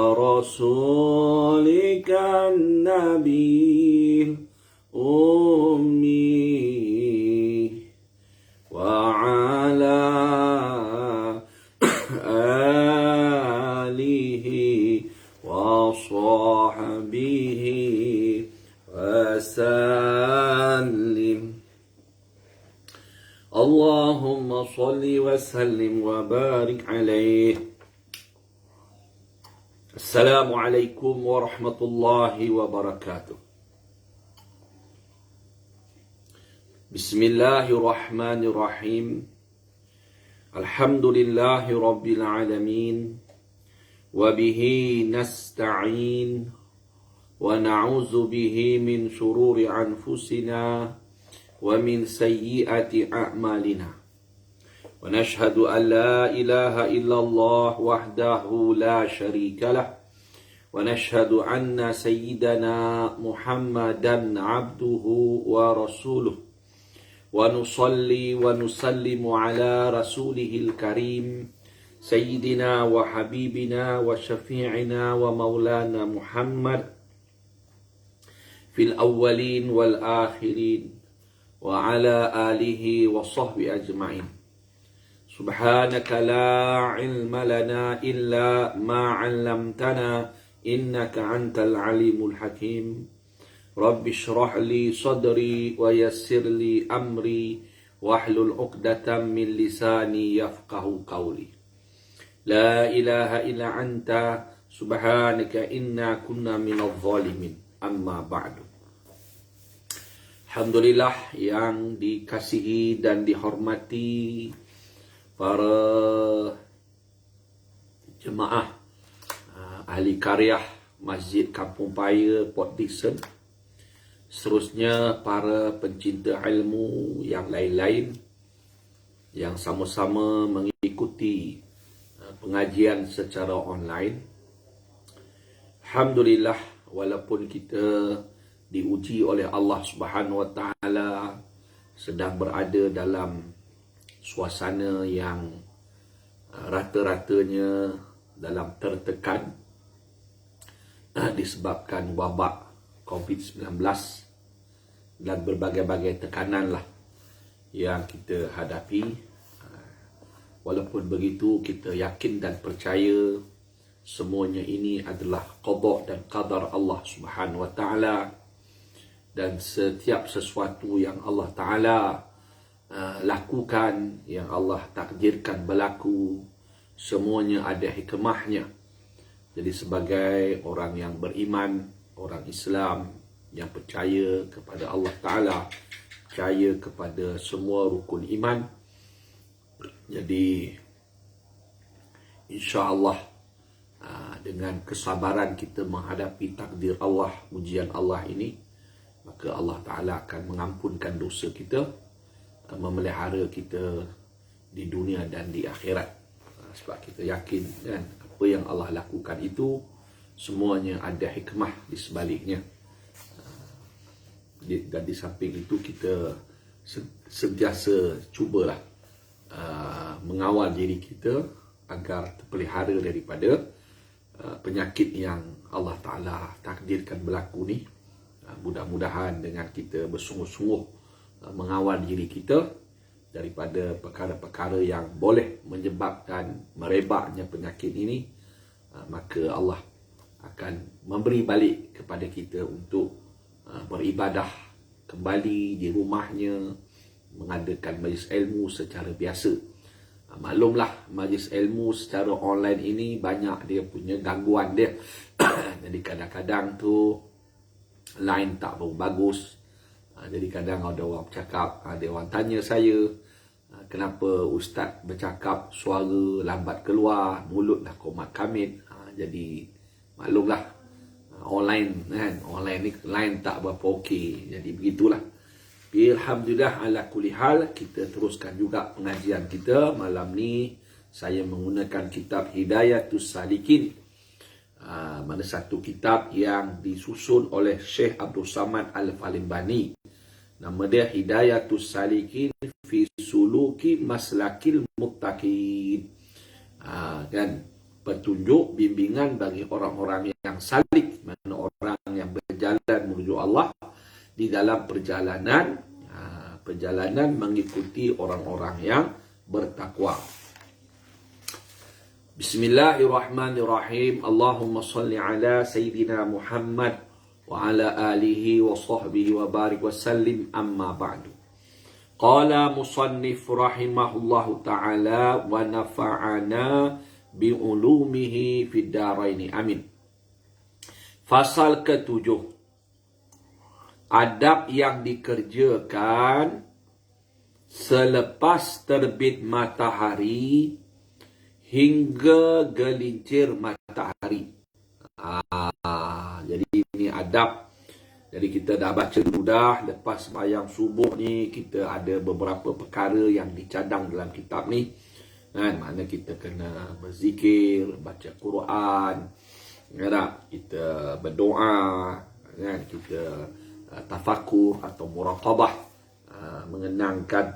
ورسولك النبي الأمي وعلى آله وصحبه وسلم. اللهم صل وسلم وبارك عليه. Assalamualaikum warahmatullahi wabarakatuh. Bismillahirrahmanirrahim. Alhamdulillahi rabbil alamin. Wabihi nasta'in. Wa na'udzu bihi min syururi anfusina wa min sayyiati a'malina. ونشهد أن لا إله إلا الله وحده لا شريك له ونشهد أن سيدنا محمدا عبده ورسوله ونصلي ونسلم على رسوله الكريم سيدنا وحبيبنا وشفيعنا ومولانا محمد في الأولين والآخرين وعلى آله وصحبه أجمعين. Subhanaka la ilma lana illa ma 'allamtana innaka antal alimul hakim. Rabbi shrah li sadri wa yassir li amri wahlul 'uqdatam min lisani yafqahu qawli. La ilaha illa anta subhanaka inna kunna minadh dhalimin. Amma ba'du. Alhamdulillah yang dikasihi dan dihormati para jemaah ahli karyah Masjid Kampung Paya Port Dickson, seterusnya para pencinta ilmu yang lain-lain yang sama-sama mengikuti pengajian secara online. Alhamdulillah, walaupun kita diuji oleh Allah Subhanahu Wa Taala sedang berada dalam suasana yang rata-ratanya dalam tertekan disebabkan wabak COVID-19 dan berbagai-bagai tekanan lah yang kita hadapi. Walaupun begitu, kita yakin dan percaya semuanya ini adalah qada dan qadar Allah Subhanahu Wa Taala, dan setiap sesuatu yang Allah Taala lakukan, yang Allah takdirkan berlaku, semuanya ada hikmahnya. Jadi sebagai orang yang beriman, orang Islam yang percaya kepada Allah Ta'ala, percaya kepada semua rukun iman, jadi insya-Allah dengan kesabaran kita menghadapi takdir Allah, ujian Allah ini, maka Allah Ta'ala akan mengampunkan dosa kita, memelihara kita di dunia dan di akhirat. Sebab kita yakin kan, apa yang Allah lakukan itu semuanya ada hikmah di sebaliknya. Dan di samping itu kita sentiasa cubalah mengawal diri kita agar terpelihara daripada penyakit yang Allah Ta'ala takdirkan berlaku ni. Mudah-mudahan dengan kita bersungguh-sungguh mengawal diri kita daripada perkara-perkara yang boleh menyebabkan merebaknya penyakit ini, maka Allah akan memberi balik kepada kita untuk beribadah kembali di rumahnya, mengadakan majlis ilmu secara biasa. Maklumlah, majlis ilmu secara online ini banyak dia punya gangguan dia. Jadi kadang-kadang tu line tak bagus. Jadi kadang ada orang bercakap, ada orang tanya saya, kenapa ustaz bercakap suara lambat keluar, mulut dah komat kamit. Jadi maklumlah, online kan, online ni line tak berapa okey. Jadi begitulah. Alhamdulillah ala kulli hal, kita teruskan juga pengajian kita. Malam ni saya menggunakan kitab Hidayatus Salikin, mana satu kitab yang disusun oleh Syekh Abdul Samad Al-Falimbani. Nama dia Hidayatus Salikin fi Suluki Maslakil Muttaqin. Kan? petunjuk, bimbingan bagi orang-orang yang salik, mana orang yang berjalan menuju Allah di dalam perjalanan mengikuti orang-orang yang bertakwa. Bismillahirrahmanirrahim. Allahumma salli ala Sayyidina Muhammad wa ala alihi wa sahbihi wa barik wa sallim, amma ba'du. Qala musannif rahimahullahu ta'ala wa nafa'ana bi'ulumihi fid daraini, amin. Fasal ke-7, adab yang dikerjakan selepas terbit matahari hingga gelincir matahari. Jadi ini adab. Jadi kita dah baca dah lepas sembahyang subuh ni, kita ada beberapa perkara yang dicadang dalam kitab ni. Kan, mana kita kena berzikir, baca Quran, kan, kita berdoa, kan, kita tafakur atau muraqabah, mengenangkan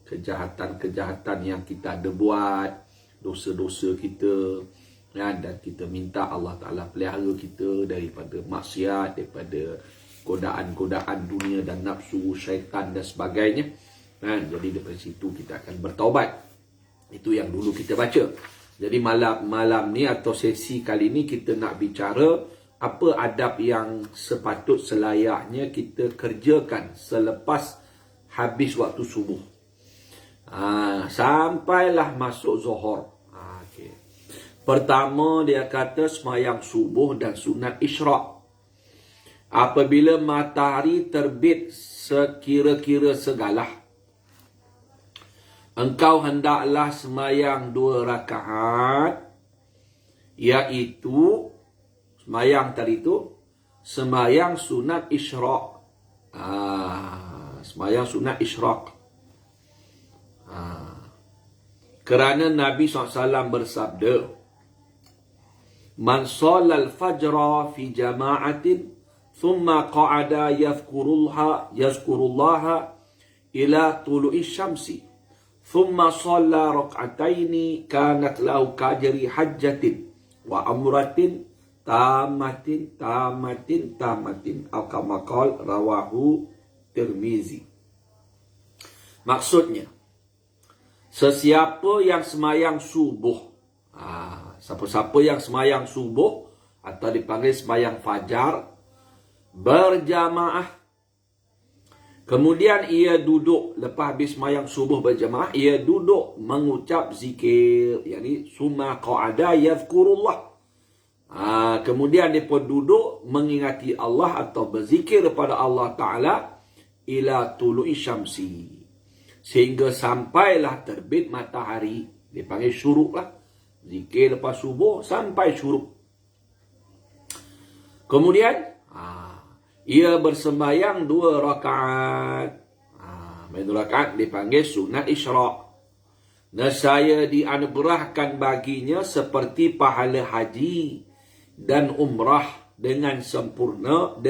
kejahatan-kejahatan yang kita ada buat, dosa-dosa kita. Dan kita minta Allah Ta'ala pelihara kita daripada maksiat, daripada godaan-godaan dunia dan nafsu, syaitan dan sebagainya. Jadi daripada situ kita akan bertaubat. Itu yang dulu kita baca. Jadi malam ni atau sesi kali ni kita nak bicara apa adab yang sepatut selayaknya kita kerjakan selepas habis waktu subuh. Sampailah masuk Zuhur. Pertama dia kata sembahyang subuh dan sunat isyraq. Apabila matahari terbit sekira-kira segalah, engkau hendaklah sembahyang 2 rakaat, iaitu sembahyang tadi itu sembahyang sunat isyraq. Sembahyang sunat isyraq. Kerana Nabi SAW bersabda, man shallal fajra fi jama'atin thumma qa'ada yazkurullaha ila tulu'i syamsi thumma shalla rak'ataini kanat lahu kajri hajjatin wa amratin tamatin atau kama qala rawahu Tirmizi. Maksudnya, sesiapa yang sembahyang subuh, siapa-siapa yang sembahyang subuh atau dipanggil sembahyang fajar berjamaah, kemudian ia duduk lepas habis sembahyang subuh berjamaah, ia duduk mengucap zikir, yakni summa qa'ada yazkurullah. Kemudian dia pun duduk mengingati Allah atau berzikir kepada Allah Ta'ala ila tulu'i syamsi, sehingga sampailah terbit matahari. Dipanggil syuruk lah. Zikir lepas subuh sampai syuruk. Kemudian ia bersembahyang 2 rakaat. 2 rakaat dipanggil sunat isyraq. Nescaya dianugerahkan baginya seperti pahala haji dan umrah dengan sempurnanya.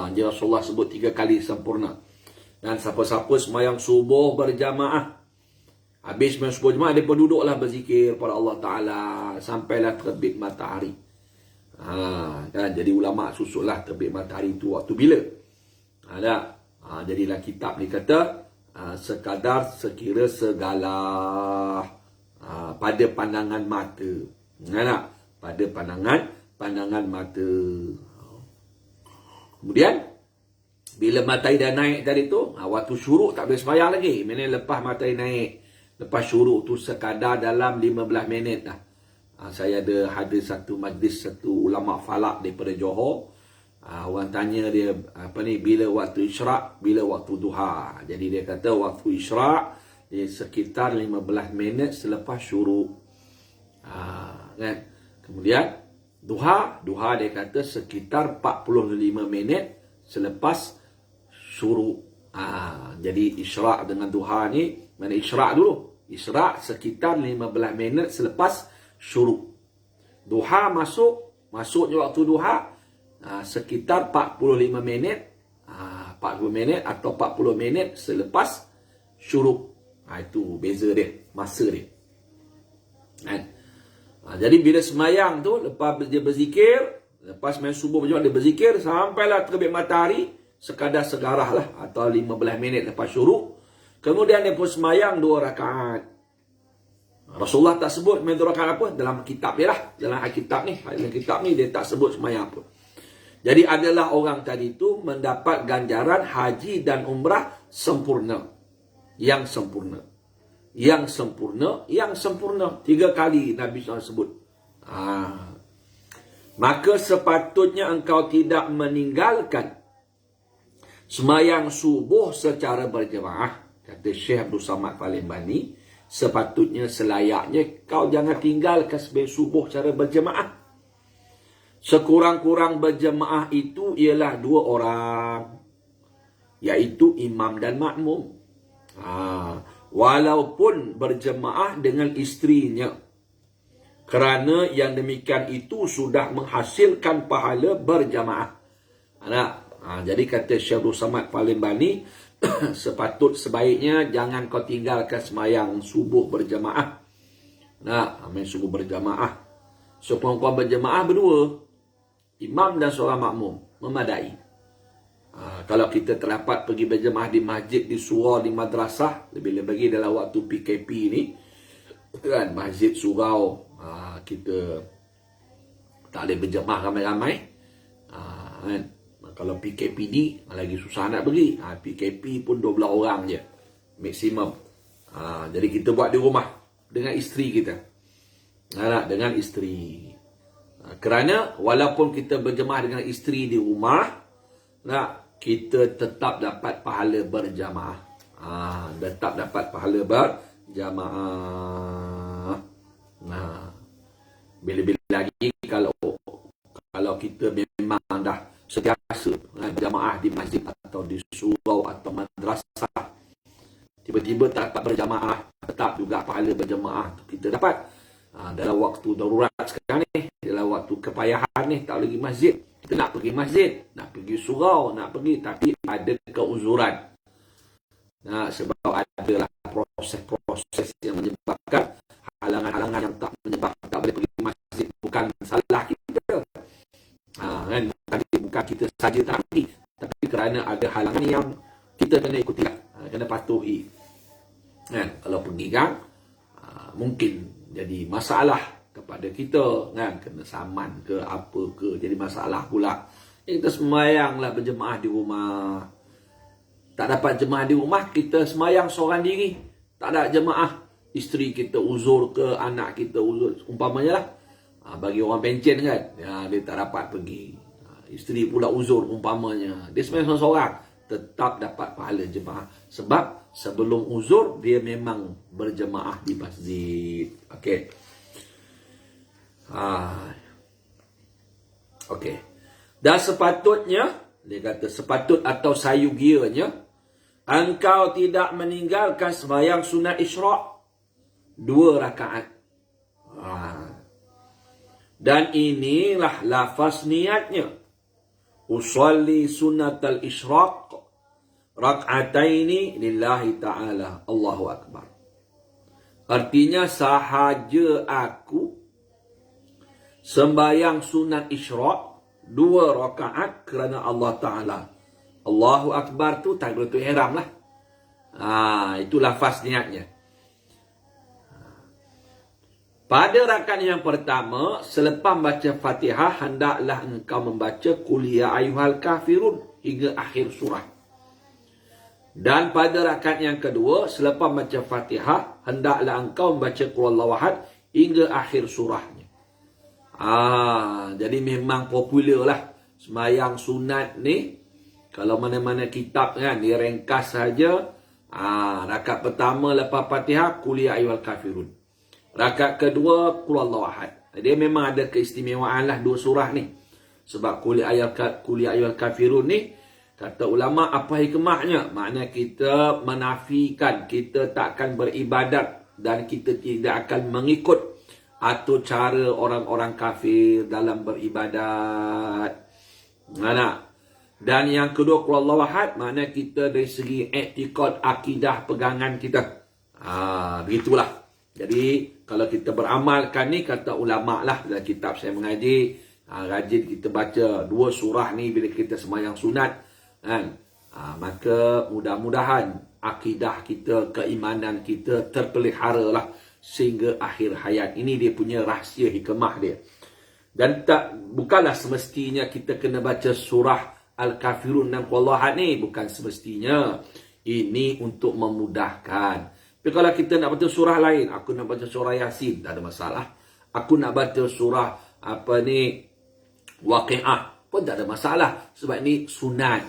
Jadi Rasulullah sebut 3 kali sempurna. Dan siapa-siapa sembahyang subuh berjamaah, habis sembahyang subuh jemaah, dia pun duduklah berzikir pada Allah Ta'ala sampailah terbit matahari. Kan, jadi ulama' susullah terbit matahari itu waktu bila. Jadilah kitab ni kata sekadar sekira segala pada pandangan mata. Pada pandangan mata. Kemudian bila matahari dah naik tadi tu, waktu syuruk tak boleh sembahyang lagi. Mana lepas matahari naik, lepas syuruk tu sekadar dalam 15 minit dah. Saya ada satu majlis, satu ulama falak daripada Johor. Orang tanya dia bila waktu isyraq, bila waktu duha. Jadi dia kata waktu isyraq dia sekitar 15 minit selepas syuruk. Kan? Kemudian duha dia kata sekitar 45 minit selepas syuruk. Jadi isyraq dengan duha ni, mana isyraq dulu? Isyraq sekitar 15 minit selepas syuruk. Duha masuknya waktu duha sekitar 45 minit, 40 minit atau 40 minit selepas syuruk. Itu beza dia, masa dia. Kan? Jadi bila semayang tu, lepas dia berzikir, lepas main subuh berjemaah dia berzikir, sampailah terbit matahari, sekadar segarah lah, atau 15 minit lepas syuruk. Kemudian dia pun semayang 2 rakaat. Rasulullah tak sebut main 2 rakaat apa, dalam kitab dia lah. Dalam kitab ni dia tak sebut semayang apa. Jadi adalah orang tadi tu mendapat ganjaran haji dan umrah sempurna. Yang sempurna. Yang sempurna. Yang sempurna. 3 kali Nabi SAW sebut. Maka sepatutnya engkau tidak meninggalkan semayang subuh secara berjemaah. Kata Syekh Abdul Samad Palembani. Sepatutnya, selayaknya kau jangan tinggalkan semayang subuh secara berjemaah. Sekurang-kurang berjemaah itu ialah 2 orang. Iaitu imam dan makmum. Walaupun berjemaah dengan isterinya. Kerana yang demikian itu sudah menghasilkan pahala berjemaah. Jadi kata Syekh Abdul Samad Palembani, sebaiknya jangan kau tinggalkan semayang subuh berjemaah. Main subuh berjemaah. Seperempuan berjemaah berdua, imam dan seorang makmum, memadai. Kalau kita terdapat pergi berjemaah di masjid, di surau, di madrasah, lebih-lebih dalam waktu PKP ni, kan, masjid surau, kita tak boleh berjemaah ramai-ramai. Kan? Kalau PKP ni lagi susah nak pergi. PKP pun 12 orang je maksimum. Jadi kita buat di rumah dengan isteri kita. Dengan isteri. Kerana walaupun kita berjemaah dengan isteri di rumah, kita tetap dapat pahala berjamaah. Tetap dapat pahala berjamaah. Bila-bila lagi kalau kita memang dah sentiasa berjamaah di masjid atau di surau atau madrasah, tiba-tiba tak dapat berjamaah, tetap juga pahala berjamaah kita dapat. Dalam waktu darurat sekarang ni, dalam waktu kepayahan ni, tak pergi masjid, kita nak pergi masjid, nak pergi surau, nak pergi, tapi ada keuzuran. Sebab adalah proses-proses yang menyebabkan halangan-halangan yang tak menyebabkan tak boleh pergi masjid. Bukan salah kita, kan? Bukan kita saja tak pergi, tapi kerana ada halangan yang kita kena ikuti, kena patuhi. Kan? Kalau pergi kan, mungkin jadi masalah kepada kita, kan? Kena saman ke apa ke, jadi masalah pula. Kita semayanglah berjemaah di rumah. Tak dapat jemaah di rumah, kita semayang seorang diri. Tak ada jemaah, isteri kita uzur ke, anak kita uzur, umpamanya lah. Bagi orang pencen kan, dia tak dapat pergi. Isteri pula uzur umpamanya, dia semayang seorang, tetap dapat pahala jemaah. Sebab sebelum uzur, dia memang berjemaah di masjid. Okey. Okey. Dan sepatutnya, dia kata sepatut atau sayugianya, engkau tidak meninggalkan sembahyang sunat isyraq 2 rakaat. Dan inilah lafaz niatnya. Usalli sunatal isyraq rak'ataini lillahi ta'ala. Allahu Akbar. Artinya sahaja aku sembahyang sunat isyraq 2 rakaat kerana Allah Ta'ala. Allahu Akbar tu takbiratul ihram lah. Itu lafaz niatnya. Pada rakaat yang pertama, selepas baca Fatihah, hendaklah engkau membaca Qul ya ayyuhal kafirun hingga akhir surah. Dan pada rakaat yang kedua, selepas baca Fatihah, hendaklah engkau membaca Qul huwallahu ahad hingga akhir surahnya. Jadi memang popular lah sembahyang sunat ni. Kalau mana-mana kitab kan, dia ringkas saja. Rakaat pertama lepas Fatihah, Qul ya ayyuhal kafirun. Rakaat kedua, Qul huwallahu ahad. Dia memang ada keistimewaan lah 2 surah ni. Sebab Qul ya ayyuhal kafirun ni, kata ulama, apa hikmahnya? Maknanya kita menafikan, kita takkan beribadat dan kita tidak akan mengikut atau cara orang-orang kafir dalam beribadat. Dan yang kedua, Qul huwallahu ahad, maknanya kita dari segi i'tiqad, akidah, pegangan kita, Begitulah. Jadi kalau kita beramalkan ni, kata ulama lah dalam kitab saya mengaji, rajin kita baca 2 surah ni bila kita sembahyang sunat, kan? Maka mudah-mudahan akidah kita, keimanan kita terpelihara lah sehingga akhir hayat. Ini dia punya rahsia hikmah dia. Dan bukanlah semestinya kita kena baca surah Al-Kafirun dan Qul Huwallahu Ahad ni, bukan semestinya. Ini untuk memudahkan. Tapi kalau kita nak baca surah lain, aku nak baca surah Yasin, tak ada masalah. Aku nak baca surah Waqi'ah pun tak ada masalah, sebab ni sunat.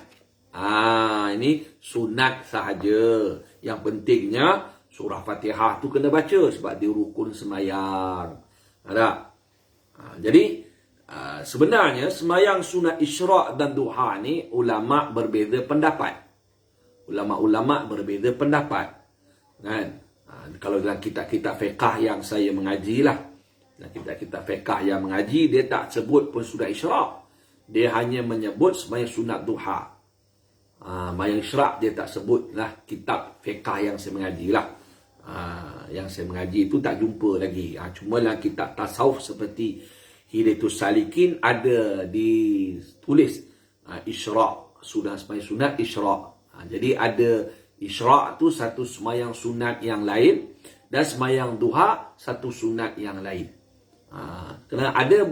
Ini sunat sahaja. Yang pentingnya surah Fatihah tu kena baca sebab dia rukun semayang. Ada. Jadi sebenarnya semayang sunat Isyraq dan duha ni ulama berbeza pendapat. Ulama-ulama berbeza pendapat. Kan? Kalau dalam kitab-kitab fiqh yang saya mengaji lah, dalam kitab-kitab fiqh yang mengaji, dia tak sebut pun sunat Isyraq. Dia hanya menyebut semayang sunat duha. Semayang Isyraq dia tak sebut lah. Kitab fiqh yang saya mengaji lah. Yang saya mengaji itu tak jumpa lagi. Cuma dalam kitab tasawuf seperti Hidayatus Salikin ada ditulis Isyraq, semayang sunat Isyraq. Jadi ada Isyraq tu satu semayang sunat yang lain, dan semayang duha satu sunat yang lain. Kerana ada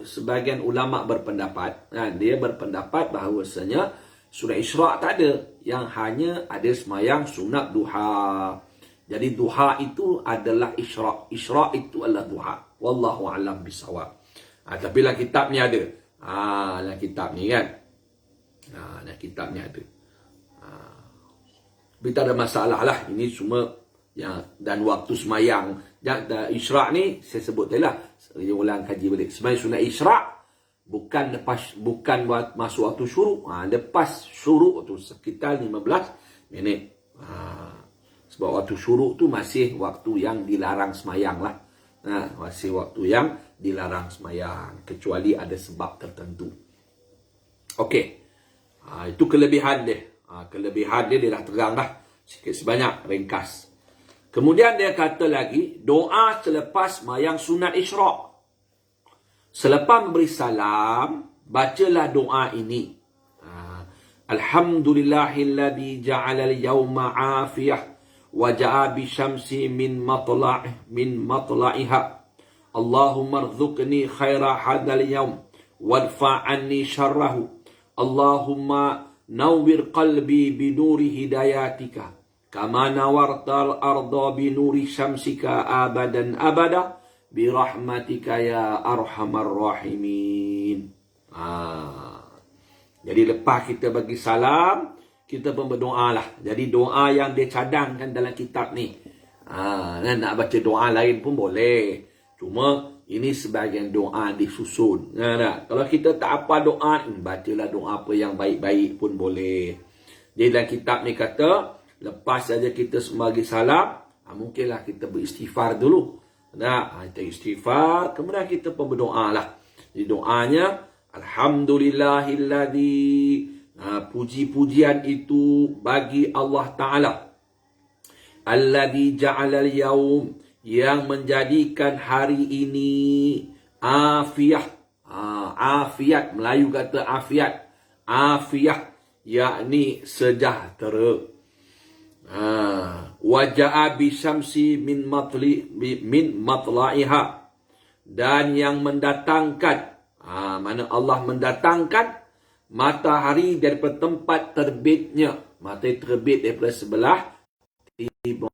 sebahagian ulama berpendapat, dia berpendapat bahawasanya sunat Isyraq tak ada, yang hanya ada semayang sunat duha. Jadi duha itu adalah Isyraq, Isyraq itu adalah duha. Wallahu a'lam bisawab. Tapi lah kitab ni ada. Lah kitab ni kan. Lah kitab ni ada. Tapi tak ada masalah lah. Ini semua yang dan waktu semayang Isyraq ni saya sebut tadi lah. Saya ulang kaji balik. Semayang sunat Isyraq bukan masuk waktu syuruk. Lepas syuruk tu sekitar 15 minit. Sebab waktu syuruk tu masih waktu yang dilarang semayang lah. Masih waktu yang dilarang semayang, kecuali ada sebab tertentu. Okey. Itu kelebihan dia. Kelebihan dia dah terang dah. Sikit sebanyak ringkas. Kemudian dia kata lagi, doa selepas semayang sunat Isyraq. Selepas memberi salam, bacalah doa ini. Alhamdulillahilladzi ja'ala al-yawma 'afiyah wa ja'a bi syamsi min matla'iha. Allahumma rzuqni khaira hadzal yawm wadfa' anni syarrahu. Allahumma nawwir qalbi binuri hidayatika kama nawartal arda binuri syamsika abadan abada birahmatika ya arhamar rahimin. Jadi lepas kita bagi salam, kita pun berdoa lah. Jadi doa yang dia cadangkan dalam kitab ni. Nak baca doa lain pun boleh. Cuma ini sebahagian doa disusun. Kalau kita tak apa doa, bacalah doa apa yang baik-baik pun boleh. Jadi dalam kitab ni kata, lepas saja kita bagi salam, mungkinlah kita beristighfar dulu. Kita istighfar, kemudian kita pun berdoa lah. Jadi doanya, Alhamdulillahilladzi, puji-pujian itu bagi Allah Ta'ala. Alladzi ja'ala al-yawm, yang menjadikan hari ini afiyah. Afiat, Melayu kata afiat. Afiyah, yakni sejahtera. Waja'a bisyamsi min matla'iha, dan yang mendatangkan, mana Allah mendatangkan matahari daripada tempat terbitnya. Matahari terbit daripada sebelah timur.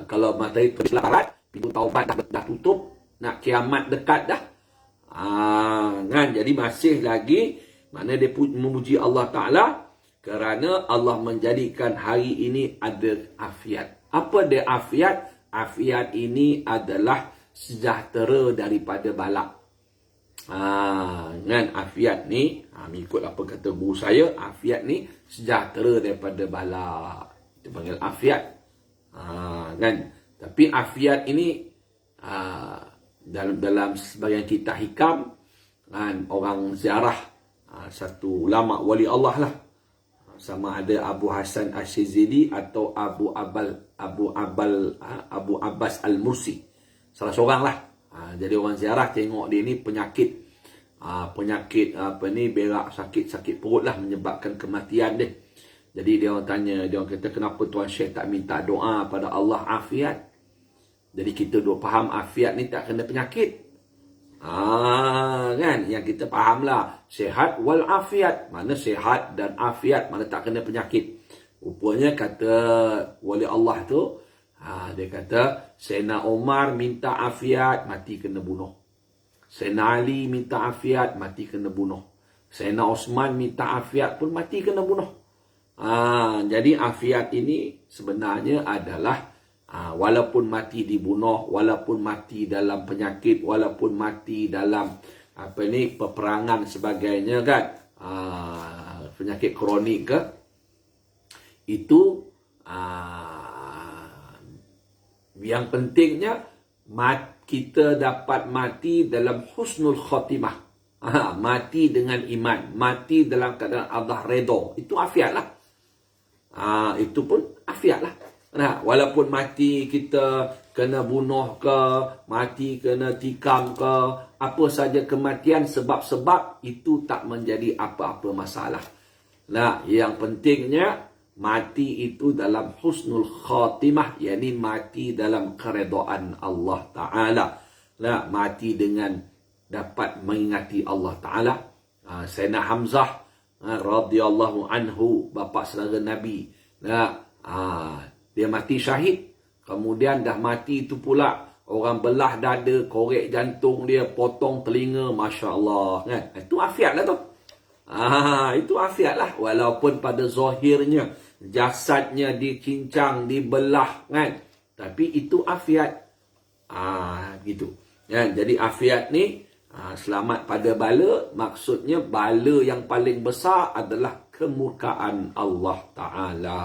Kalau matahari terbit sebelah barat, pintu taubat dah tutup, nak kiamat dekat dah. Kan? Jadi masih lagi, mana dia memuji Allah Ta'ala kerana Allah menjadikan hari ini ada afiat. Apa dia afiat? Afiat ini adalah sejahtera daripada balak. Kan? Afiat ni, mengikut apa kata guru saya, afiat ni sejahtera daripada balak. Kita panggil afiat. Kan? Tapi afiat ini dalam sebagian kitab hikam, kan, orang ziarah satu ulama wali Allah lah, sama ada Abu Hasan Asyizili atau Abu Abbas Al-Mursi. Salah seorang lah. Jadi orang ziarah tengok dia ni penyakit berak, sakit perut lah menyebabkan kematian dia. Jadi dia orang tanya, dia orang kata, kenapa Tuan Syekh tak minta doa pada Allah afiat? Jadi kita faham afiat ni tak kena penyakit. Kan, yang kita faham lah, sihat wal afiat, mana sihat dan afiat, mana tak kena penyakit. Rupanya kata wali Allah tu, dia kata Sayyidina Umar minta afiat, mati kena bunuh. Sayyidina Ali minta afiat, mati kena bunuh. Sayyidina Osman minta afiat pun mati kena bunuh. Jadi afiat ini sebenarnya adalah walaupun mati dibunuh, walaupun mati dalam penyakit, walaupun mati dalam peperangan sebagainya kan, penyakit kronik ke, itu yang pentingnya kita dapat mati dalam husnul khatimah, mati dengan iman, mati dalam keadaan Allah redha, itu afiat lah. Itu pun afiat lah. Walaupun mati kita kena bunuh ke, mati kena tikam ke, apa saja kematian, sebab-sebab itu tak menjadi apa-apa masalah. Yang pentingnya mati itu dalam husnul khatimah, yakni mati dalam keredaan Allah Ta'ala. Mati dengan dapat mengingati Allah Ta'ala. Sayyidina Hamzah radhiyallahu anhu, bapa saudara Nabi, dia mati syahid. Kemudian dah mati itu pula orang belah dada, korek jantung dia, potong telinga, Masya Allah kan? Itu afiat lah tu. Itu afiat lah. Walaupun pada zahirnya jasadnya dicincang, dibelah kan, tapi itu afiat. Gitu kan? Jadi afiat ni selamat pada bala. Maksudnya bala yang paling besar adalah kemurkaan Allah Ta'ala.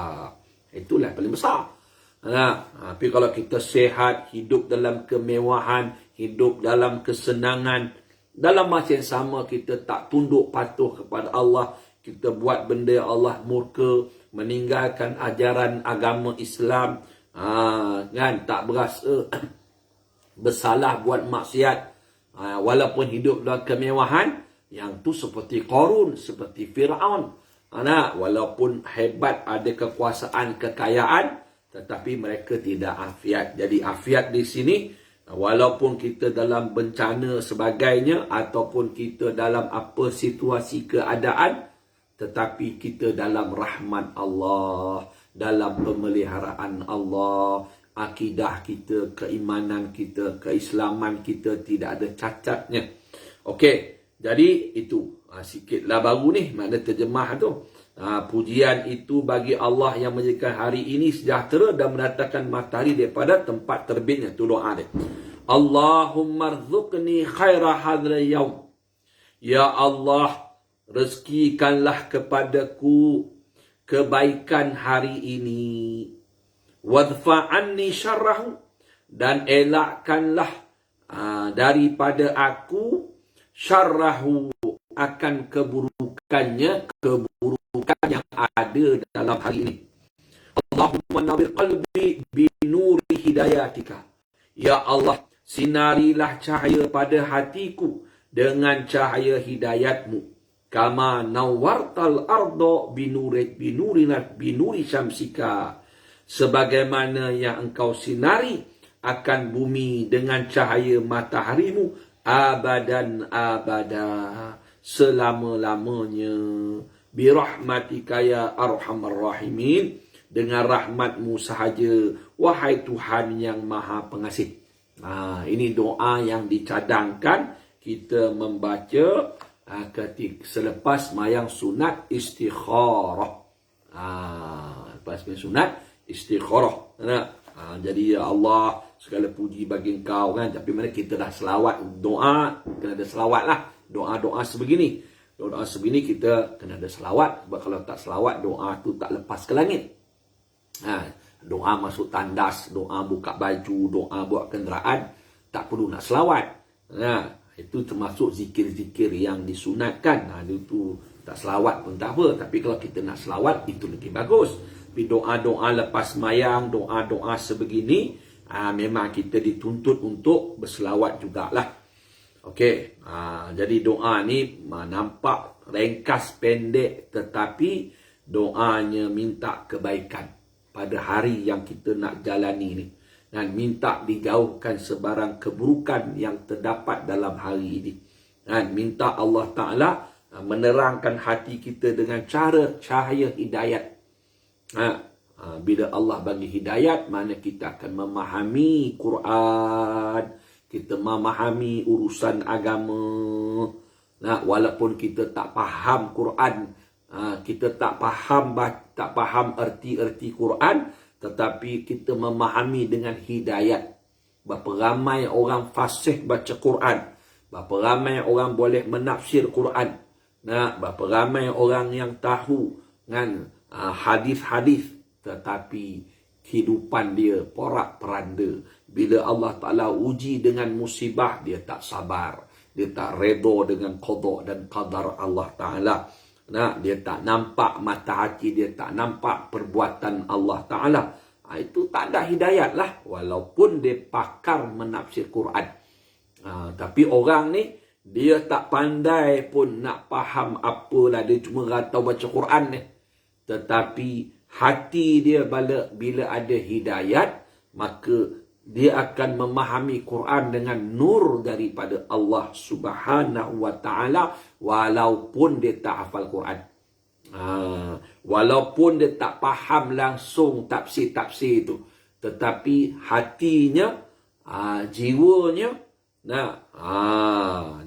Itulah paling besar. Tapi kalau kita sehat, hidup dalam kemewahan, hidup dalam kesenangan, dalam masa yang sama kita tak tunduk patuh kepada Allah, kita buat benda Allah murka, meninggalkan ajaran agama Islam, kan, tak berasa bersalah buat maksiat, walaupun hidup dalam kemewahan, yang tu seperti Qarun, seperti Fir'aun. Walaupun hebat, ada kekuasaan, kekayaan, tetapi mereka tidak afiat. Jadi afiat di sini, walaupun kita dalam bencana sebagainya, ataupun kita dalam apa situasi keadaan, tetapi kita dalam rahmat Allah, dalam pemeliharaan Allah, akidah kita, keimanan kita, keislaman kita tidak ada cacatnya. Okey, jadi itu sikitlah baru ni makna terjemah tu. Pujian itu bagi Allah yang menjadikan hari ini sejahtera dan mendatangkan matahari daripada tempat terbitnya. Tu doa dia. Allahumma rzuqni khaira hadzal yaum. Ya Allah, rezekikanlah kepadaku kebaikan hari ini. Wadfa anni syarrahu, dan elakkanlah daripada aku syarrahu, akan keburukannya, keburukan yang ada dalam hari ini. Allahumma nawwir qalbi binuri hidayatika. Ya Allah, sinarilah cahaya pada hatiku dengan cahaya hidayatmu. Kama nawwartal arda binuri syamsika. Sebagaimana yang engkau sinari akan bumi dengan cahaya mataharimu, abadan abada, selama-lamanya. Birahmatika ya arhamar rahimin, dengan rahmatmu sahaja, wahai Tuhan yang maha pengasih. Ini doa yang dicadangkan kita membaca ketika selepas mayang sunat istikharah. Lepas mayang sunat istikharah. Jadi ya Allah, segala puji bagi engkau kan. Tapi mana kita dah selawat, doa kena ada selawat lah. Doa-doa sebegini, doa sebegini kita kena ada selawat. Sebab kalau tak selawat, doa tu tak lepas ke langit. Doa masuk tandas, doa buka baju, doa buat kenderaan, tak perlu nak selawat. Itu termasuk zikir-zikir yang disunatkan. Itu Tak selawat pun tak apa. Tapi kalau kita nak selawat, itu lebih bagus. Tapi doa-doa lepas mayang, doa-doa sebegini, memang kita dituntut untuk berselawat jugalah. Okey, jadi doa ni nampak ringkas pendek, tetapi doanya minta kebaikan pada hari yang kita nak jalani ni. Dan minta dijauhkan sebarang keburukan yang terdapat dalam hari ini. Dan minta Allah Ta'ala menerangkan hati kita dengan cara cahaya hidayat. Bila Allah bagi hidayat, mana kita akan memahami Quran, kita memahami urusan agama. Walaupun kita tak faham Quran, kita tak faham erti-erti Quran, tetapi kita memahami dengan hidayat. Berapa ramai orang fasih baca Quran, berapa ramai orang boleh menafsir Quran, berapa ramai orang yang tahu dengan hadis-hadis, tetapi kehidupan dia porak-peranda. Bila Allah Ta'ala uji dengan musibah, dia tak sabar, dia tak redha dengan qada dan qadar Allah Ta'ala. Dia tak nampak mata hati, dia tak nampak perbuatan Allah Ta'ala. Itu tak ada hidayat lah, walaupun dia pakar menafsir Quran. Tapi orang ni, dia tak pandai pun nak faham apalah, dia cuma ratau baca Quran ni. Tetapi hati dia bila ada hidayat, maka dia akan memahami Quran dengan nur daripada Allah Subhanahu wa Ta'ala, walaupun dia tak hafal Quran. Walaupun dia tak faham langsung tafsir-tafsir itu, tetapi hatinya, jiwanya,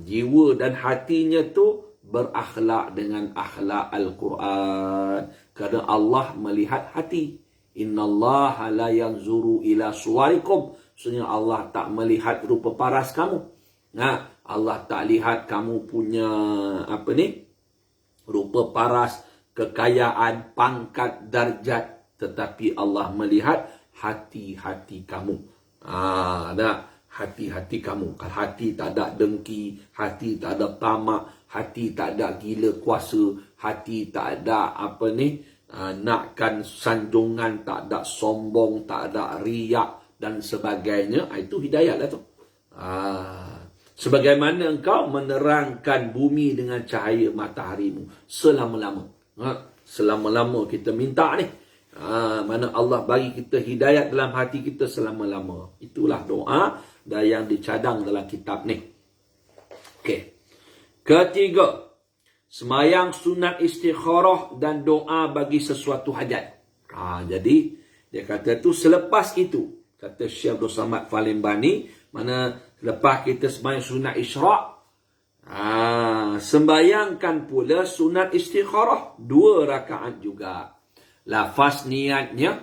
jiwa dan hatinya tu berakhlak dengan akhlak Al-Quran. Kerana Allah melihat hati. Innallaha la yanzuru ila suwarikum. Maksudnya Allah tak melihat rupa paras kamu. Allah tak lihat kamu punya rupa paras, kekayaan, pangkat, darjat, tetapi Allah melihat hati-hati kamu. Hati-hati kamu. Kalau hati tak ada dengki, hati tak ada tamak, hati tak ada gila kuasa, hati tak ada nakkan sanjungan, tak ada sombong, tak ada riak dan sebagainya, itu hidayat lah tu. Sebagaimana engkau menerangkan bumi dengan cahaya mataharimu selama-lama. Selama-lama kita minta ni. Mana Allah bagi kita hidayat dalam hati kita selama-lama. Itulah doa dan yang dicadang dalam kitab ni. Okey. Ketiga, semayang sunat istikharah dan doa bagi sesuatu hajat. Jadi dia kata tu selepas itu, kata Syekh Abdul Samad Falimbani, mana lepas kita sembahyang sunat isyraq, sembayangkan pula sunat istikharah 2 rakaat juga. Lafaz niatnya,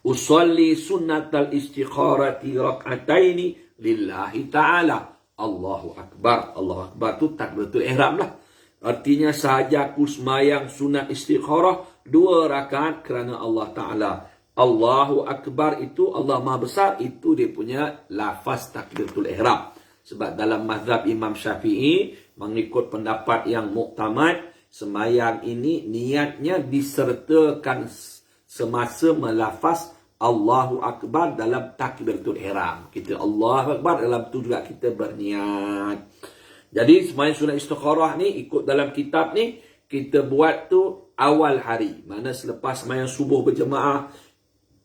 usalli sunnatal istikharati rak'ataini lillahi ta'ala. Allahu Akbar. Allahu Akbar tu takbiratul ihram lah. Artinya sahaja aku sembahyang sunat istikharah 2 rakaat kerana Allah Ta'ala. Allahu Akbar itu, Allah Maha Besar, itu dia punya lafaz takbiratul ihram. Sebab dalam mazhab Imam Syafi'i, mengikut pendapat yang muktamad, sembahyang ini niatnya disertakan semasa melafaz Allahu Akbar dalam takbiratul ihram. Kita Allahu Akbar, dalam tu juga kita berniat. Jadi sembahyang sunat istikharah ni ikut dalam kitab ni, kita buat tu awal hari. Mana selepas sembahyang subuh berjemaah,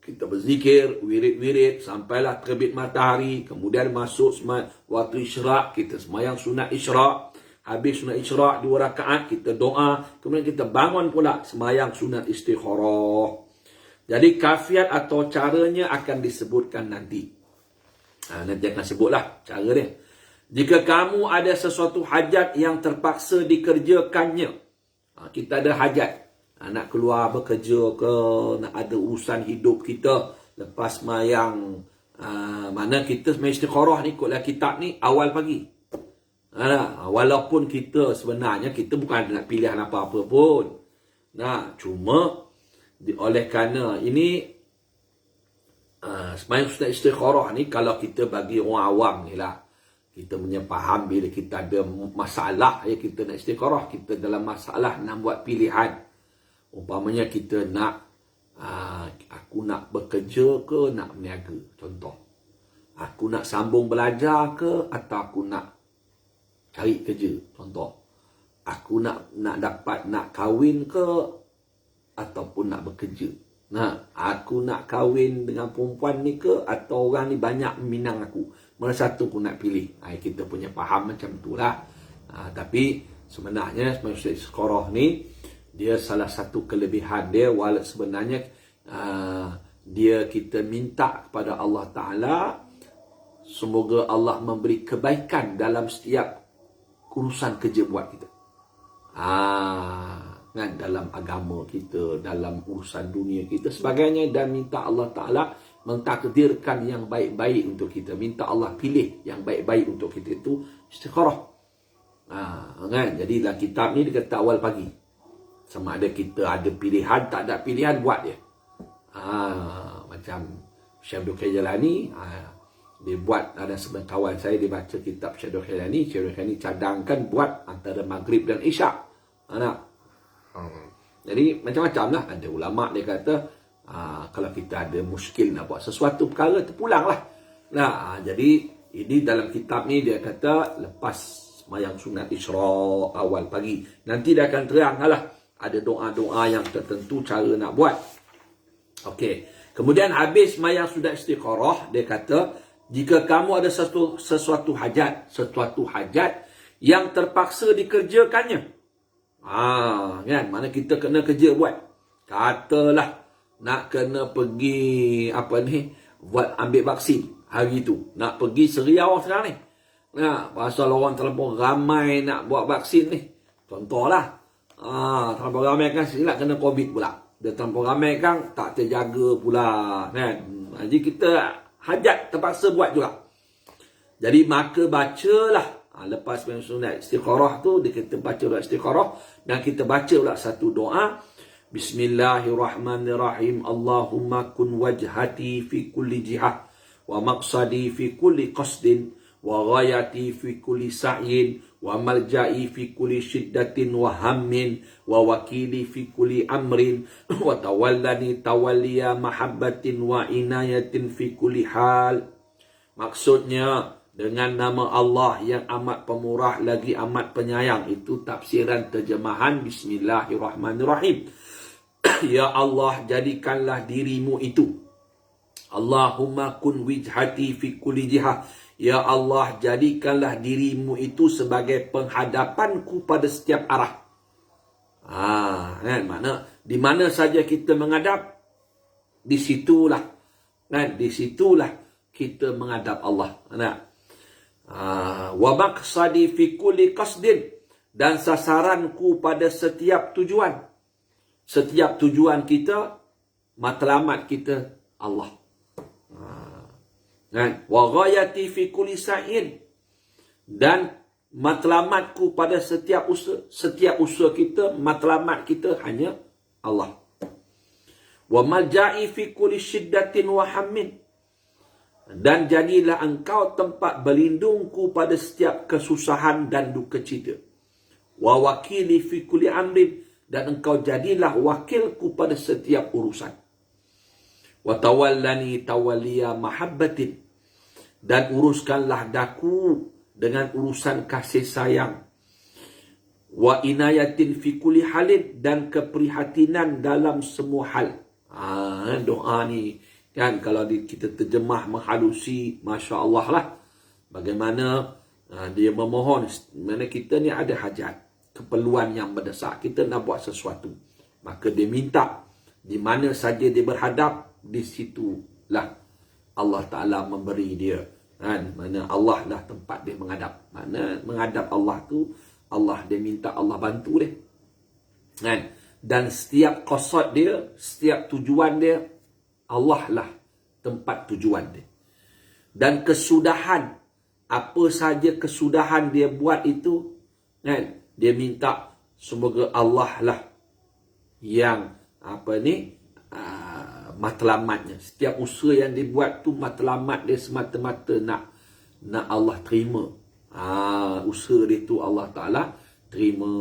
kita berzikir, wirid-wirid sampailah terbit matahari. Kemudian masuk waktu isyraq, kita sembahyang sunat isyraq. Habis sunat isyraq 2 rakaat, kita doa. Kemudian kita bangun pula sembahyang sunat istikharah. Jadi kafiat atau caranya akan disebutkan nanti. Nanti akan sebutlah cara dia. Jika kamu ada sesuatu hajat yang terpaksa dikerjakannya. Kita ada hajat. Nak keluar bekerja ke, nak ada urusan hidup kita. Lepas sembahyang, mana kita sembahyang istikharah ni, ikutlah kitab ni, awal pagi. Walaupun kita sebenarnya, kita bukan nak pilihan apa-apa pun. Cuma oleh kerana ini sembahyang sunat istikharah ni, kalau kita bagi orang awam ni lah, Kita punya faham bila kita ada masalah, ya, kita nak istikharah, kita dalam masalah nak buat pilihan. Umpamanya kita nak, aku nak bekerja ke nak berniaga, contoh. Aku nak sambung belajar ke atau aku nak cari kerja, contoh. Aku nak kahwin ke ataupun nak bekerja. Nah, aku nak kahwin dengan perempuan ni ke atau orang ni banyak meminang aku. Mana satu aku nak pilih. Kita punya faham macam itulah. Tapi sebenarnya manusia istikharah ni, dia salah satu kelebihan dia, walaupun sebenarnya dia kita minta kepada Allah Ta'ala, semoga Allah memberi kebaikan dalam setiap urusan kerja buat kita. Kan, dalam agama kita, dalam urusan dunia kita sebagainya, dan minta Allah Ta'ala mentakdirkan yang baik-baik untuk kita, minta Allah pilih yang baik-baik untuk kita, itu istikharah. Kan, jadi dalam kitab ni dia kata awal pagi, sama ada kita ada pilihan, tak ada pilihan, buat dia. Macam Syekh Abdul Qadir Jailani, dia buat, ada sebenarnya kawan saya dia baca kitab Syekh Abdul Qadir Jailani. Syekh Abdul Qadir Jailani cadangkan buat antara maghrib dan isyak. Jadi macam-macam lah. Ada ulama' dia kata, kalau kita ada muskil nak buat sesuatu perkara, terpulanglah. Jadi ini dalam kitab ni dia kata, lepas sembahyang sunat Isra' awal pagi, nanti dia akan terang lah, ada doa-doa yang tertentu cara nak buat. Okey. Kemudian habis sembahyang sunat istikharah, dia kata, jika kamu ada sesuatu hajat yang terpaksa dikerjakannya. Kan, mana kita kena kerja buat. Katalah nak kena pergi buat ambil vaksin hari tu. Nak pergi Seriau sekarang ni. Pasal orang terlalu ramai nak buat vaksin ni. Contohlah. Terlalu ramai kan silap kena COVID pula. Dia terlalu ramai kan tak terjaga pula. Kan. Jadi kita hajat terpaksa buat juga. Jadi maka bacalah. Lepas sunat istikharah tu, kita baca doa istikharah, dan kita baca pula satu doa. Bismillahirrahmanirrahim. Allahumma kun wajhati fi kulli jihah, wa maqsadi fi kulli qasdin, wa ghayati fi kulli sa'yin, wa malja'i fi kulli shiddatin wa hammin, wa wakili fi kulli amrin, wa tawallani tawalliya mahabbatin wa inayatin fi kulli hal. Maksudnya, dengan nama Allah yang amat pemurah lagi amat penyayang. Itu tafsiran terjemahan Bismillahirrahmanirrahim. Ya Allah, jadikanlah dirimu itu. Allahumma kun wijhati fi kulli jihah. Ya Allah, jadikanlah dirimu itu sebagai penghadapanku pada setiap arah. Kan, mana di mana saja kita menghadap, di situlah, kan, di situlah kita menghadap Allah. Wa maqsadi fi kulli qasdin, dan sasaranku pada setiap tujuan. Setiap tujuan kita, matlamat kita Allah. Wa ghayati fi kulli sa'in, dan matlamatku pada setiap usaha kita, matlamat kita hanya Allah. Wa malja'i fi kulli shiddatin wa hammin, dan jadilah engkau tempat berlindungku pada setiap kesusahan dan duka cita. Wa wakili fi kulli amrin, dan engkau jadilah wakilku pada setiap urusan. Wa tawallani tawalliya mahabbatin, dan uruskanlah daku dengan urusan kasih sayang. Wa inayatin fi kulli halin, dan keprihatinan dalam semua hal. Doa ni kan, kalau kita terjemah menghalusi, Masya Allah lah. Bagaimana dia memohon. Mana kita ni ada hajat, keperluan yang mendesak. Kita nak buat sesuatu. Maka dia minta. Di mana saja dia berhadap, di situlah Allah Ta'ala memberi dia. Kan? Mana Allah lah tempat dia menghadap. Mana menghadap Allah tu, Allah dia minta Allah bantu dia. Kan? Dan setiap qasad dia, setiap tujuan dia, Allah lah tempat tujuan dia. Dan kesudahan, apa saja kesudahan dia buat itu, kan, dia minta semoga Allah lah yang matlamatnya. Setiap usaha yang dia buat tu, matlamat dia semata-mata nak Allah terima. Usaha dia tu Allah Ta'ala terima.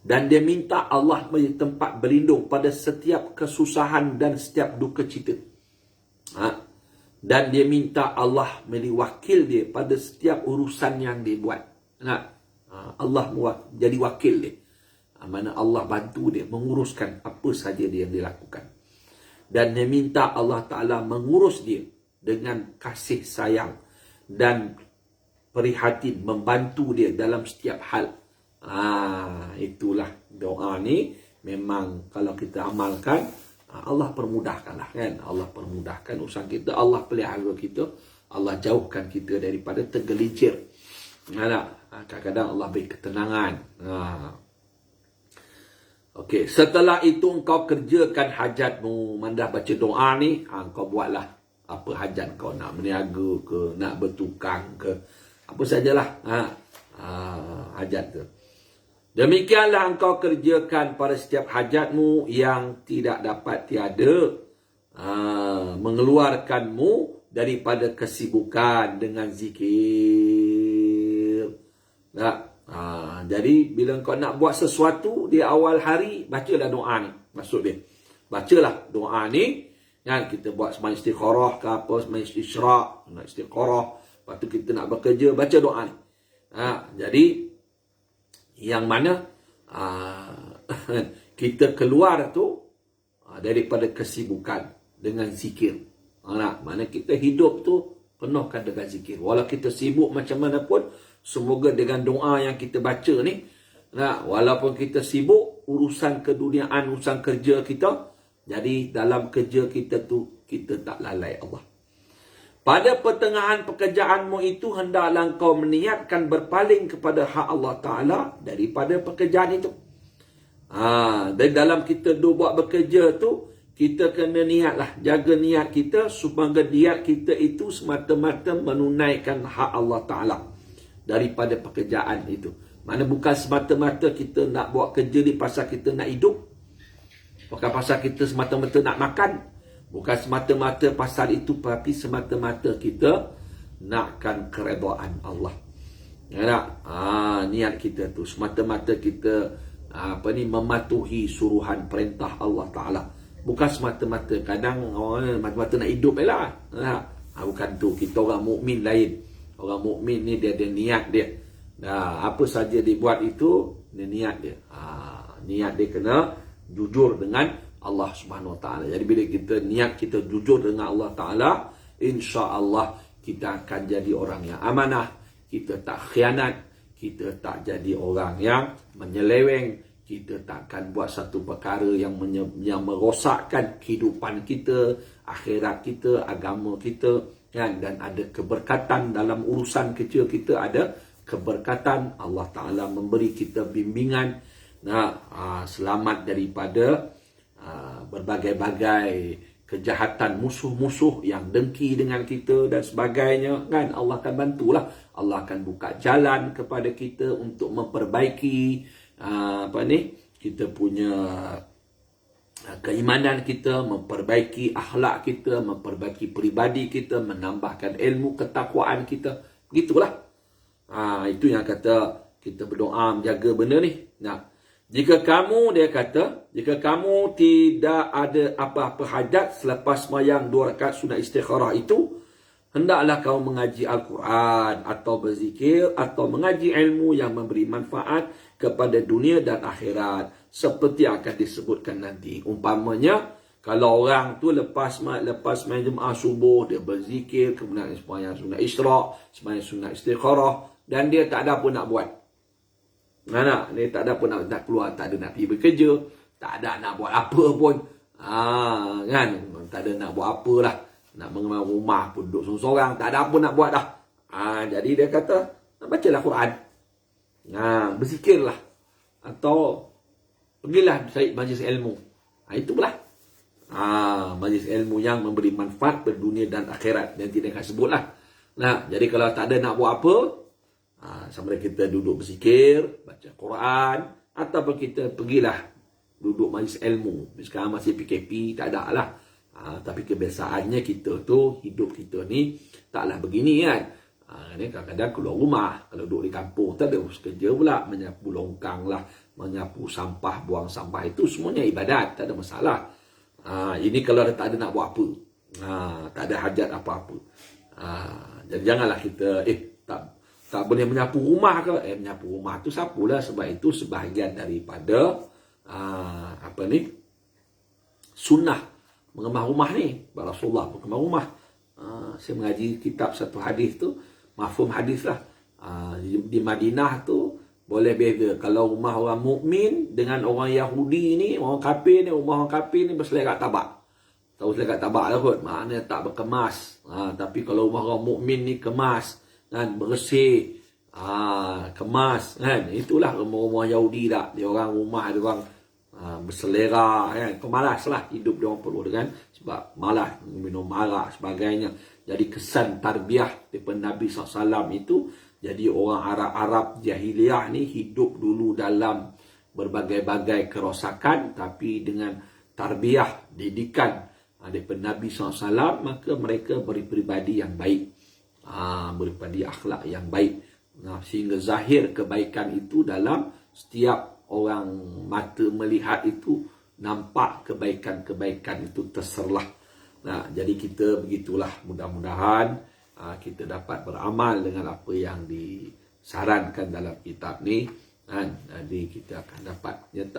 Dan dia minta Allah menjadi tempat berlindung pada setiap kesusahan dan setiap duka cita. Dan dia minta Allah menjadi wakil dia pada setiap urusan yang dia buat. Allah jadi wakil dia. Mana Allah bantu dia menguruskan apa saja dia yang dilakukan. Dan dia minta Allah Ta'ala mengurus dia dengan kasih sayang dan prihatin, membantu dia dalam setiap hal. Itulah doa ni. Memang kalau kita amalkan, Allah permudahkanlah kan. Allah permudahkan urusan kita. Allah pelihara kita. Allah jauhkan kita daripada tergelincir. Kadang-kadang Allah beri ketenangan. Okey, setelah itu engkau kerjakan hajatmu. Mandah baca doa ni, engkau buatlah apa hajat kau, nak berniaga ke, nak bertukang ke, apa sajalah hajat tu. Demikianlah engkau kerjakan pada setiap hajatmu yang tidak dapat tiada mengeluarkanmu daripada kesibukan dengan zikir. Jadi bila kau nak buat sesuatu di awal hari, bacalah doa ni. Maksud dia, bacalah doa ni. Kan kita buat sembahyang istikharah ke apa, sembahyang istisyraq, nak istikharah, lepas tu kita nak bekerja, baca doa ni. Jadi yang mana kita keluar tu daripada kesibukan dengan zikir. Mana kita hidup tu penuhkan dengan zikir. Walau kita sibuk macam mana pun, semoga dengan doa yang kita baca ni, walaupun kita sibuk urusan keduniaan, urusan kerja kita, jadi dalam kerja kita tu kita tak lalai Allah. Pada pertengahan pekerjaanmu itu, hendaklah engkau meniatkan berpaling kepada hak Allah Ta'ala daripada pekerjaan itu. Dan dalam kita buat bekerja tu, kita kena niatlah, jaga niat kita supaya niat kita itu semata-mata menunaikan hak Allah Ta'ala daripada pekerjaan itu. Mana bukan semata-mata kita nak buat kerja ni pasal kita nak hidup. Bukan pasal kita semata-mata nak makan. Bukan semata-mata pasal itu, tapi semata-mata kita nakkan keredaan Allah. Niat kita tu semata-mata kita mematuhi suruhan perintah Allah Ta'ala. Bukan semata-mata, kadang orang mata-mata nak hidup lah. Bukan tu. Kita orang mukmin lain. Orang mukmin ni dia ada niat dia. Apa saja dia buat itu, dia niat dia. Niat dia kena jujur dengan Allah Subhanahu Wa Taala. Jadi bila kita niat kita jujur dengan Allah Taala, insya-Allah kita akan jadi orang yang amanah, kita tak khianat, kita tak jadi orang yang menyeleweng, kita tak akan buat satu perkara yang merosakkan kehidupan kita, akhirat kita, agama kita, kan? Dan ada keberkatan dalam urusan kecil kita, ada keberkatan. Allah Taala memberi kita bimbingan, selamat daripada berbagai-bagai kejahatan musuh-musuh yang dengki dengan kita dan sebagainya, kan? Allah akan bantulah. Allah akan buka jalan kepada kita untuk memperbaiki kita punya keimanan kita, memperbaiki akhlak kita, memperbaiki peribadi kita, menambahkan ilmu ketakwaan kita. Begitulah. Itu yang kata kita berdoa menjaga benda ni. Jika kamu, dia kata, jika kamu tidak ada apa-apa hajat selepas sembahyang 2 rakaat sunat istikharah itu, hendaklah kau mengaji Al-Quran atau berzikir atau mengaji ilmu yang memberi manfaat kepada dunia dan akhirat, seperti akan disebutkan nanti. Umpamanya, kalau orang tu lepas sembahyang Jumaat subuh, dia berzikir, kemudian sembahyang sunat isyraq, sembahyang sunat istikharah, dan dia tak ada apa nak buat. Dia tak ada apa nak keluar, tak ada nak pergi bekerja, tak ada nak buat apa pun. Kan? Tak ada nak buat apa lah. Nak mengemar rumah pun duduk seorang-seorang, tak ada apa nak buat dah. Jadi dia kata, bacalah Quran. Berzikirlah. Atau pergilah cari majlis ilmu. Itulah. Majlis ilmu yang memberi manfaat pada dunia dan akhirat. Dan tidak akan sebutlah. Jadi kalau tak ada nak buat apa, sama ada kita duduk berzikir, baca Quran, ataupun kita pergilah duduk majlis ilmu. Sekarang masih PKP, tak ada lah. Tapi kebiasaannya kita tu, hidup kita ni taklah begini kan. Ini kadang-kadang keluar rumah, kalau duduk di kampung tak ada urus kerja pula, menyapu longkang lah, menyapu sampah, buang sampah, itu semuanya ibadat, tak ada masalah. Ini kalau tak ada nak buat apa, tak ada hajat apa-apa. Jadi janganlah kita tak boleh menyapu rumah ke? Menyapu rumah tu sapulah, sebab itu sebahagian daripada sunnah mengemah rumah ni. Rasulullah mengemah rumah. Saya mengaji kitab satu hadis tu, mafhum hadis lah. Di Madinah tu boleh beza. Kalau rumah orang mukmin dengan orang Yahudi ni, orang kafir ni, rumah orang kafir ni berselerak tabak. Tahu selerak tabak lah kot, maknanya tak berkemas. Tapi kalau rumah orang mukmin ni kemas, kan, bersih, kemas, kan. Itulah rumah-rumah Yahudi tak. Dia orang rumah, dia orang berselera, kan. Kau malas lah hidup dia orang perlu dengan, sebab malas minum arak sebagainya. Jadi kesan tarbiyah daripada Nabi SAW itu, jadi orang Arab jahiliyah ni hidup dulu dalam berbagai-bagai kerosakan, tapi dengan tarbiyah, didikan daripada Nabi SAW, maka mereka berpribadi yang baik, berpribadi akhlak yang baik. Sehingga zahir kebaikan itu dalam setiap orang mata melihat itu, nampak kebaikan-kebaikan itu terserlah. Jadi kita begitulah, mudah-mudahan kita dapat beramal dengan apa yang disarankan dalam kitab ni, kan. Jadi kita akan dapat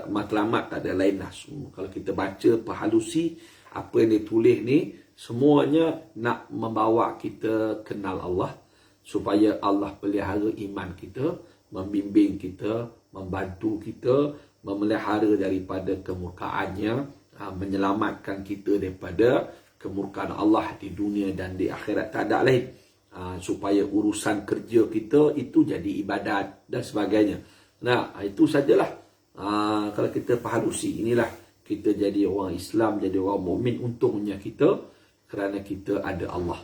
matlamat, tak ada lain lah. Kalau kita baca perhalusi apa yang ditulis ni, semuanya nak membawa kita kenal Allah, supaya Allah pelihara iman kita, membimbing kita, membantu kita, memelihara daripada kemurkaannya, menyelamatkan kita daripada kemurkaan Allah di dunia dan di akhirat, tak ada lain. Supaya urusan kerja kita itu jadi ibadat dan sebagainya. Itu sajalah. Kalau kita pahalusi, inilah kita jadi orang Islam, jadi orang mukmin. Untungnya kita, kerana kita ada Allah.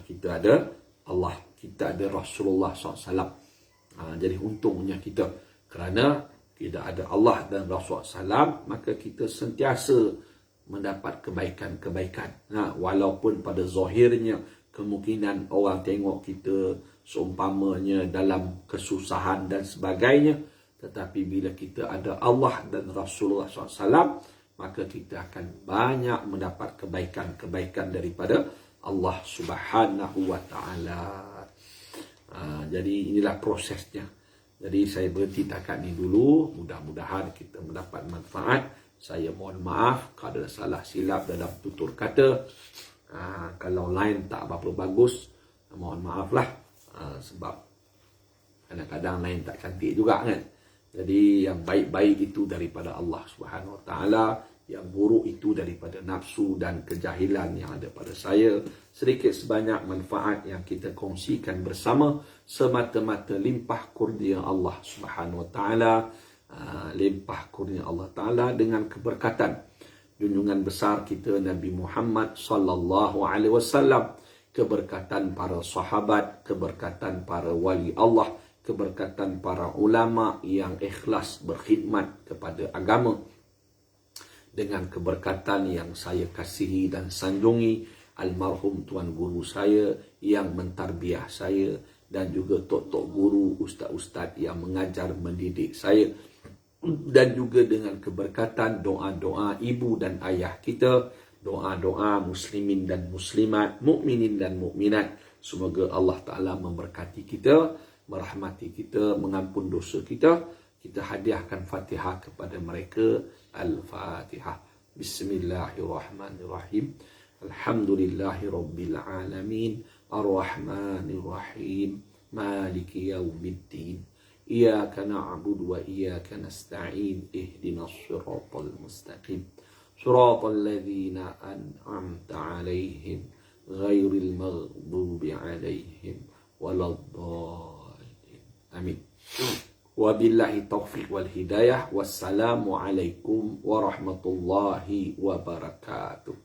Kita ada Allah, kita ada Rasulullah SAW. Jadi untungnya kita, kerana kita ada Allah dan Rasulullah SAW, maka kita sentiasa mendapat kebaikan-kebaikan. Walaupun pada zahirnya kemungkinan orang tengok kita seumpamanya dalam kesusahan dan sebagainya, tetapi bila kita ada Allah dan Rasulullah SAW, maka kita akan banyak mendapat kebaikan-kebaikan daripada Allah Subhanahu wa Ta'ala. Jadi inilah prosesnya. Jadi saya berhenti takat ni dulu. Mudah-mudahan kita mendapat manfaat. Saya mohon maaf kalau ada salah silap dalam tutur kata. Kalau lain tak apa-apa bagus, mohon maaf lah. Sebab kadang-kadang lain tak cantik juga, kan. Jadi yang baik-baik itu daripada Allah Subhanahu Wa Taala, yang buruk itu daripada nafsu dan kejahilan yang ada pada saya. Sedikit sebanyak manfaat yang kita kongsikan bersama, semata-mata limpah kurnia Allah Subhanahu Wa Taala. Limpah kurnia Allah Ta'ala dengan keberkatan junjungan besar kita Nabi Muhammad sallallahu alaihi wasallam, keberkatan para sahabat, keberkatan para wali Allah, keberkatan para ulama yang ikhlas berkhidmat kepada agama, dengan keberkatan yang saya kasihi dan sanjungi almarhum tuan guru saya yang mentarbiah saya, dan juga tok-tok guru, ustaz-ustaz yang mengajar mendidik saya, dan juga dengan keberkatan doa-doa ibu dan ayah kita, doa-doa muslimin dan muslimat, mukminin dan mukminat. Semoga Allah Ta'ala memberkati kita, merahmati kita, mengampun dosa kita. Kita hadiahkan Fatihah kepada mereka. Al-Fatihah. Bismillahirrahmanirrahim. Alhamdulillahi Rabbil Alamin. Ar-Rahmanirrahim. Maliki Yawmiddin. إياك نعبد وإياك نستعين اهدنا الصراط المستقيم صراط الذين أنعمت عليهم غير المغضوب عليهم ولا الضالين آمين وبالله التوفيق والهداية والسلام عليكم ورحمة الله وبركاته.